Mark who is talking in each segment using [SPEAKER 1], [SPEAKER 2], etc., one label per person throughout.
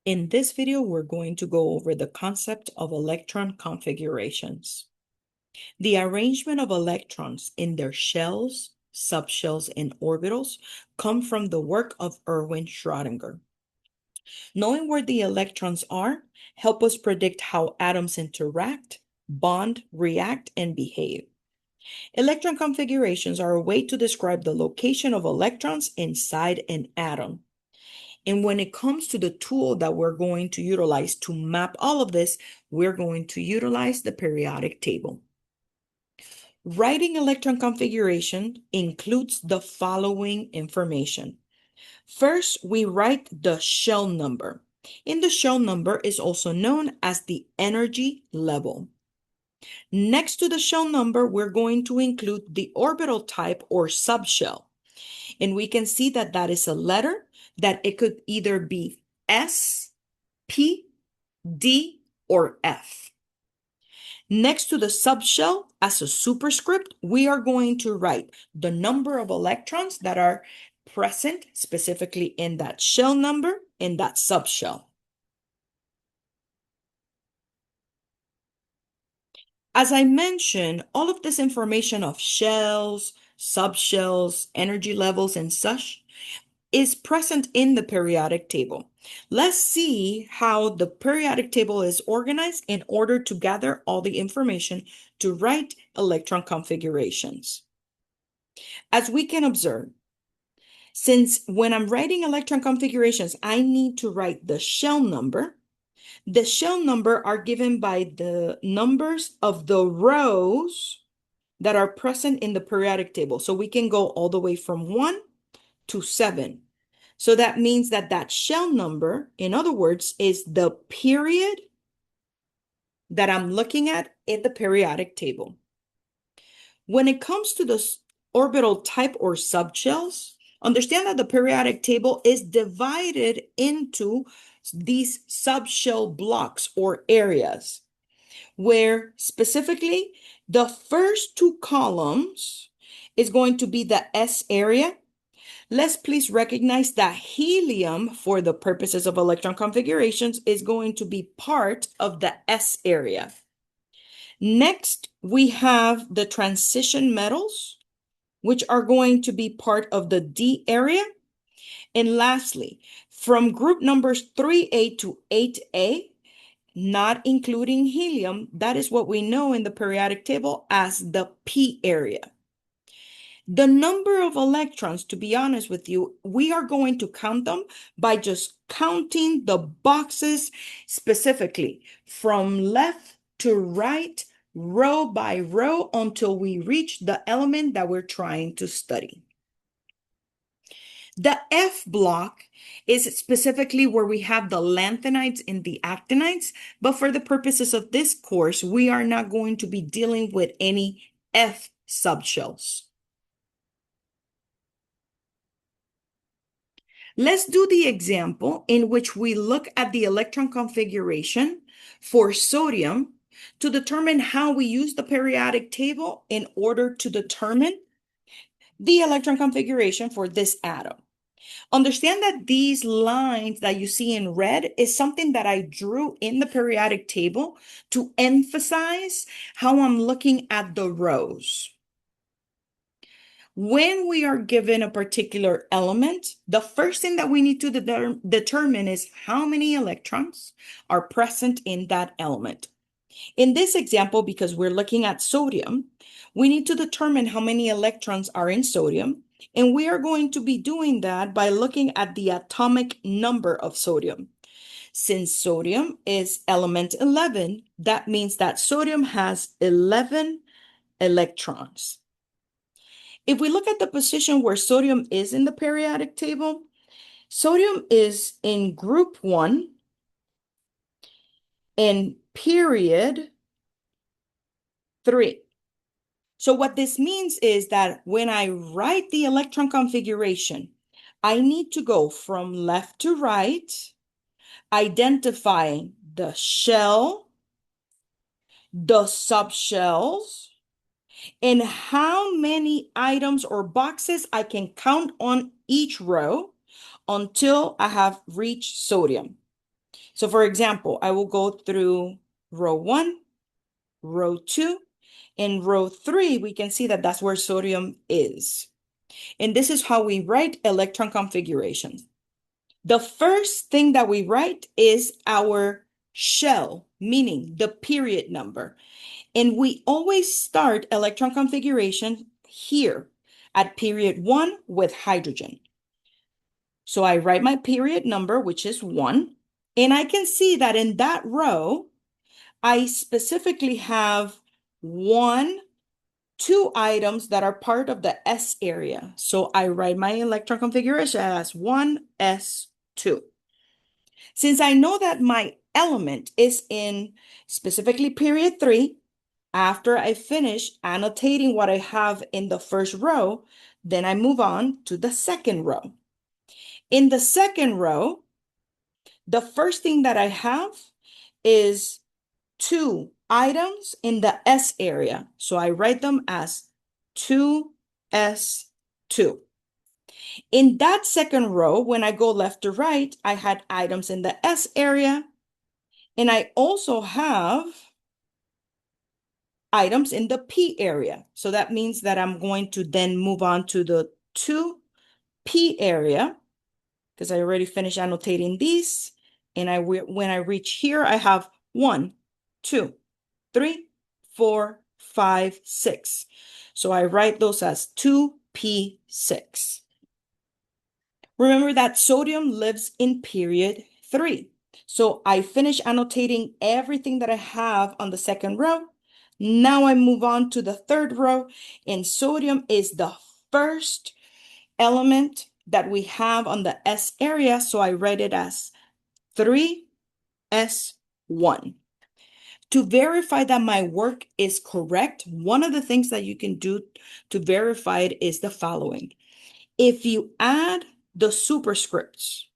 [SPEAKER 1] In this video, we're going to go over the concept of electron configurations. The arrangement of electrons in their shells, subshells, and orbitals come from the work of Erwin Schrödinger. Knowing where the electrons are help us predict how atoms interact, bond, react, and behave. Electron configurations are a way to describe the location of electrons inside an atom. And when it comes to the tool that we're going to utilize to map all of this, we're going to utilize the periodic table. Writing electron configuration includes the following information. First, we write the shell number. And the shell number is also known as the energy level. Next to the shell number, we're going to include the orbital type or subshell. And we can see that that is a letter that it could either be S, P, D, or F. Next to the subshell, as a superscript, we are going to write the number of electrons that are present specifically in that shell number in that subshell. As I mentioned, all of this information of shells, subshells, energy levels, and such is present in the periodic table. Let's see how the periodic table is organized in order to gather all the information to write electron configurations. As we can observe, since when I'm writing electron configurations, I need to write the shell number. The shell number are given by the numbers of the rows that are present in the periodic table. So we can go all the way from 1 to 7. So that means that that shell number, in other words, is the period that I'm looking at in the periodic table. When it comes to the orbital type or subshells, understand that the periodic table is divided into these subshell blocks or areas, where specifically the first two columns is going to be the S area. Let's please recognize that helium, for the purposes of electron configurations, is going to be part of the S area. Next, we have the transition metals, which are going to be part of the D area. And lastly, from group numbers 3A to 8A, not including helium, that is what we know in the periodic table as the P area. The number of electrons, to be honest with you, we are going to count them by just counting the boxes specifically from left to right, row by row, until we reach the element that we're trying to study. The F block is specifically where we have the lanthanides and the actinides, but for the purposes of this course, we are not going to be dealing with any F subshells. Let's do the example in which we look at the electron configuration for sodium to determine how we use the periodic table in order to determine the electron configuration for this atom. Understand that these lines that you see in red is something that I drew in the periodic table to emphasize how I'm looking at the rows. When we are given a particular element, the first thing that we need to determine is how many electrons are present in that element. In this example, because we're looking at sodium, we need to determine how many electrons are in sodium, and we are going to be doing that by looking at the atomic number of sodium. Since sodium is element 11, that means that sodium has 11 electrons. If we look at the position where sodium is in the periodic table, sodium is in group 1 in period 3. So what this means is that when I write the electron configuration, I need to go from left to right, identifying the shell, the subshells, and how many items or boxes I can count on each row until I have reached sodium. So for example, I will go through row 1, row 2, and row 3, we can see that that's where sodium is. And this is how we write electron configurations. The first thing that we write is our shell, meaning the period number. And we always start electron configuration here at period 1 with hydrogen. So I write my period number, which is 1, and I can see that in that row, I specifically have 2 items that are part of the S area. So I write my electron configuration as 1s2. Since I know that my element is in specifically period 3, after I finish annotating what I have in the first row, then I move on to the second row. In the second row, the first thing that I have is 2 items in the S area. So I write them as 2s2. In that second row, when I go left to right, I had items in the S area, and I also have items in the P area. So that means that I'm going to then move on to the 2p area, because I already finished annotating these. And when I reach here, I have 1, 2, 3, 4, 5, 6. So I write those as 2p6. Remember that sodium lives in period 3. So I finish annotating everything that I have on the second row. Now I move on to the third row, and sodium is the first element that we have on the S area. So I write it as 3s1. To verify that my work is correct, one of the things that you can do to verify it is the following. If you add the superscripts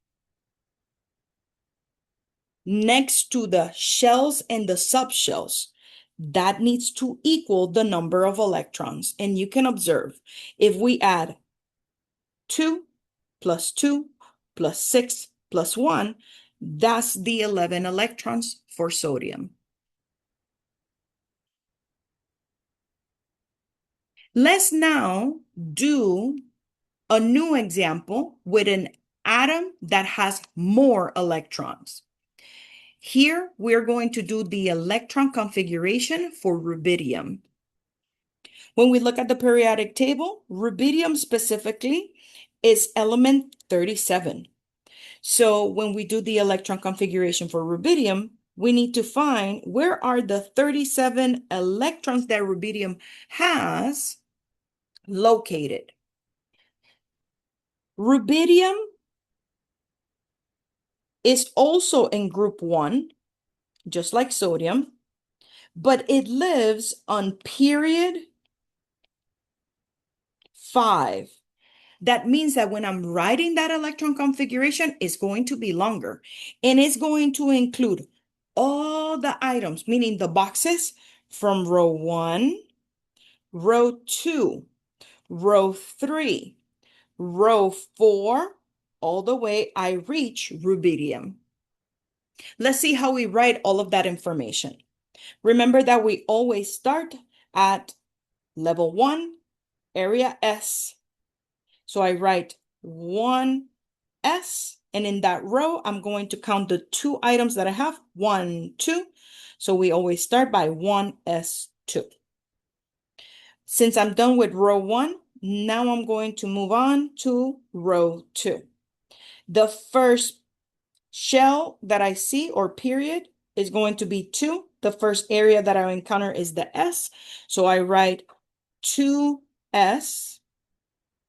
[SPEAKER 1] next to the shells and the subshells, that needs to equal the number of electrons. And you can observe, if we add 2 plus 2 plus 6 plus 1, that's the 11 electrons for sodium. Let's now do a new example with an atom that has more electrons. Here, we're going to do the electron configuration for rubidium. When we look at the periodic table, rubidium specifically is element 37. So when we do the electron configuration for rubidium, we need to find where are the 37 electrons that rubidium has located. Rubidium is also in group 1, just like sodium, but it lives on period 5. That means that when I'm writing that electron configuration, it's going to be longer, and it's going to include all the items, meaning the boxes from row 1, row 2, row 3, row 4, all the way I reach rubidium. Let's see how we write all of that information. Remember that we always start at level 1, area S. So I write 1s, and in that row, I'm going to count the 2 items that I have, 1, 2. So we always start by 1s2. Since I'm done with row 1, now I'm going to move on to row 2. The first shell that I see, or period, is going to be 2. The first area that I encounter is the S. So I write 2s,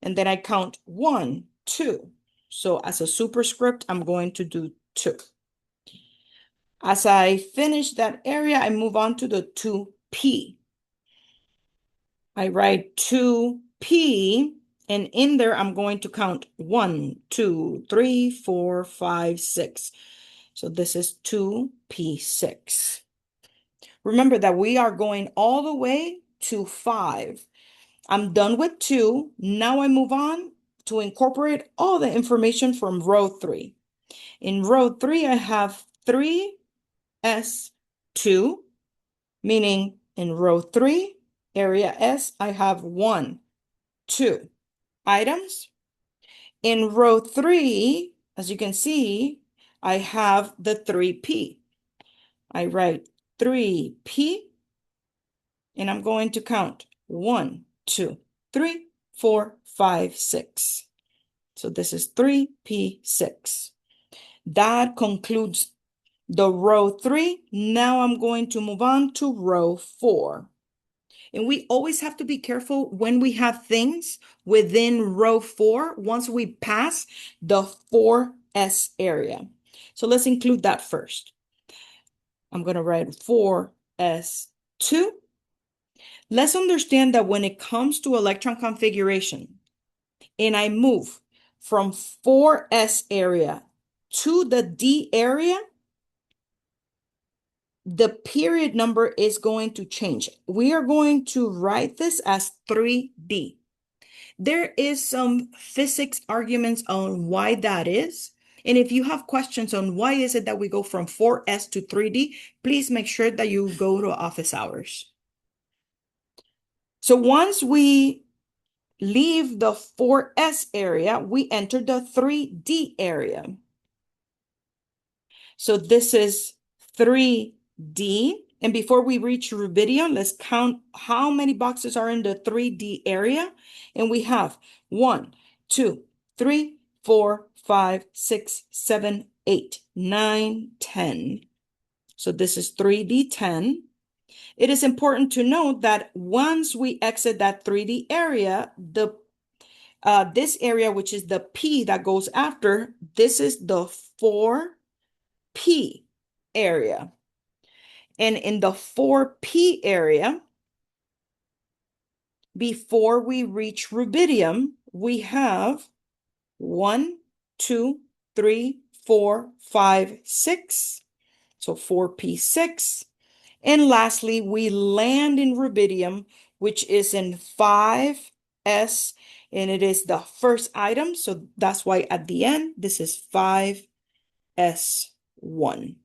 [SPEAKER 1] and then I count 1, 2. So as a superscript, I'm going to do 2. As I finish that area, I move on to the 2p. I write 2p, and in there, I'm going to count 1, 2, 3, 4, 5, 6. So this is 2p6. Remember that we are going all the way to 5. I'm done with 2. Now I move on to incorporate all the information from row 3. In row 3, I have 3s2, meaning in row 3, area S, I have 1, 2 items. In row 3, as you can see, I have the 3p. I write 3p, and I'm going to count 1, 2, 3, 4, 5, 6. So this is 3p6. That concludes the row 3. Now I'm going to move on to row 4. And we always have to be careful when we have things within row 4 once we pass the 4s area. So let's include that first. I'm going to write 4s2. Let's understand that when it comes to electron configuration, and I move from 4s area to the d area, the period number is going to change. We are going to write this as 3d. There is some physics arguments on why that is. And if you have questions on why is it that we go from 4s to 3d, please make sure that you go to office hours. So once we leave the 4s area, we enter the 3d area. So this is 3d. And before we reach rubidium, let's count how many boxes are in the 3d area. And we have 1, 2, 3, 4, 5, 6, 7, 8, 9, 10. So this is 3d10. It is important to note that once we exit that 3D area, this area, which is the P that goes after, this is the 4P area. And in the 4P area, before we reach rubidium, we have 1, 2, 3, 4, 5, 6. So 4P6. And lastly, we land in rubidium, which is in 5s, and it is the first item. So that's why at the end, this is 5s1.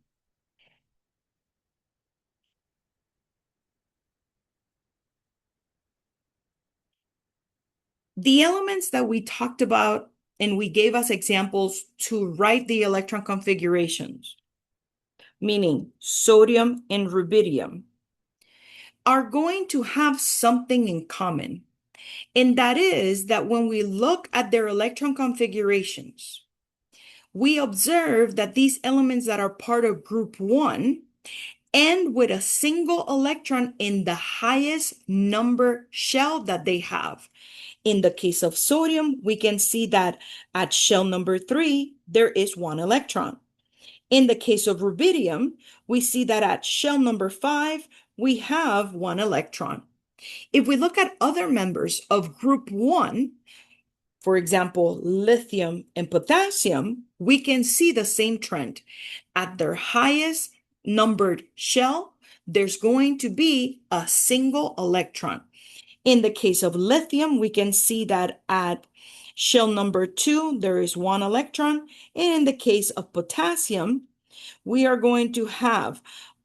[SPEAKER 1] The elements that we talked about, and we gave us examples to write the electron configurations, meaning sodium and rubidium, are going to have something in common. And that is that when we look at their electron configurations, we observe that these elements that are part of group 1 end with a single electron in the highest number shell that they have. In the case of sodium, we can see that at shell number 3, there is 1 electron. In the case of rubidium, we see that at shell number 5, we have 1 electron. If we look at other members of group 1, for example, lithium and potassium, we can see the same trend. At their highest numbered shell, there's going to be a single electron. In the case of lithium, we can see that at shell number 2, there is 1 electron. And in the case of potassium, we are going to have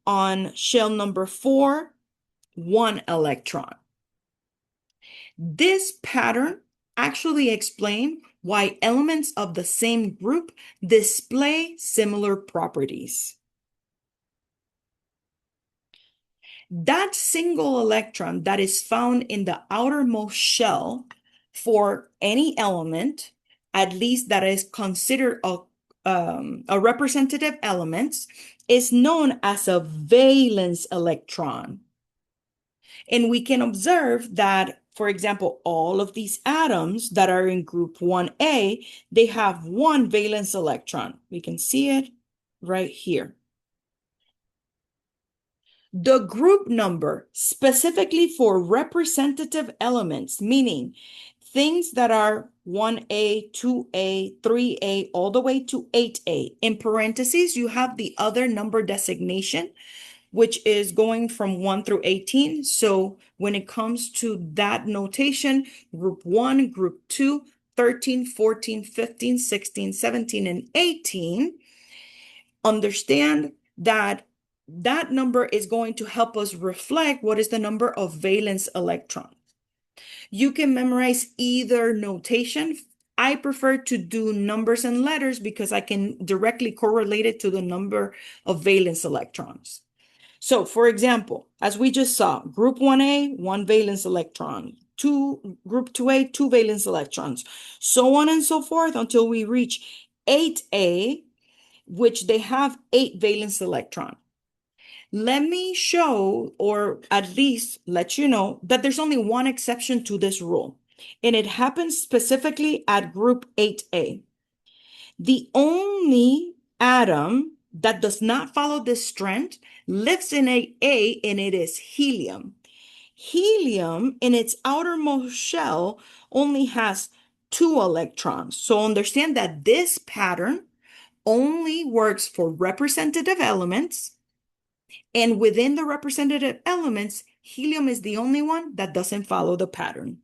[SPEAKER 1] on shell number 4, 1 electron. This pattern actually explains why elements of the same group display similar properties. That single electron that is found in the outermost shell for any element, at least that is considered a representative element, is known as a valence electron. And we can observe that, for example, all of these atoms that are in group 1A, they have 1 valence electron. We can see it right here. The group number specifically for representative elements, meaning things that are 1A, 2A, 3A, all the way to 8A. In parentheses, you have the other number designation, which is going from 1 through 18. So when it comes to that notation, group 1, group 2, 13, 14, 15, 16, 17, and 18 Understand that that number is going to help us reflect what is the number of valence electrons. You can memorize either notation. I prefer to do numbers and letters because I can directly correlate it to the number of valence electrons. So, for example, as we just saw, group 1A, one valence electron, group 2A, two valence electrons, so on and so forth until we reach 8A, which they have eight valence electrons. Let me show, or at least let you know, that there's only one exception to this rule, and it happens specifically at group 8A. The only atom that does not follow this trend lives in 8A, and it is helium. Helium, in its outermost shell, only has two electrons. So understand that this pattern only works for representative elements. And within the representative elements, helium is the only one that doesn't follow the pattern.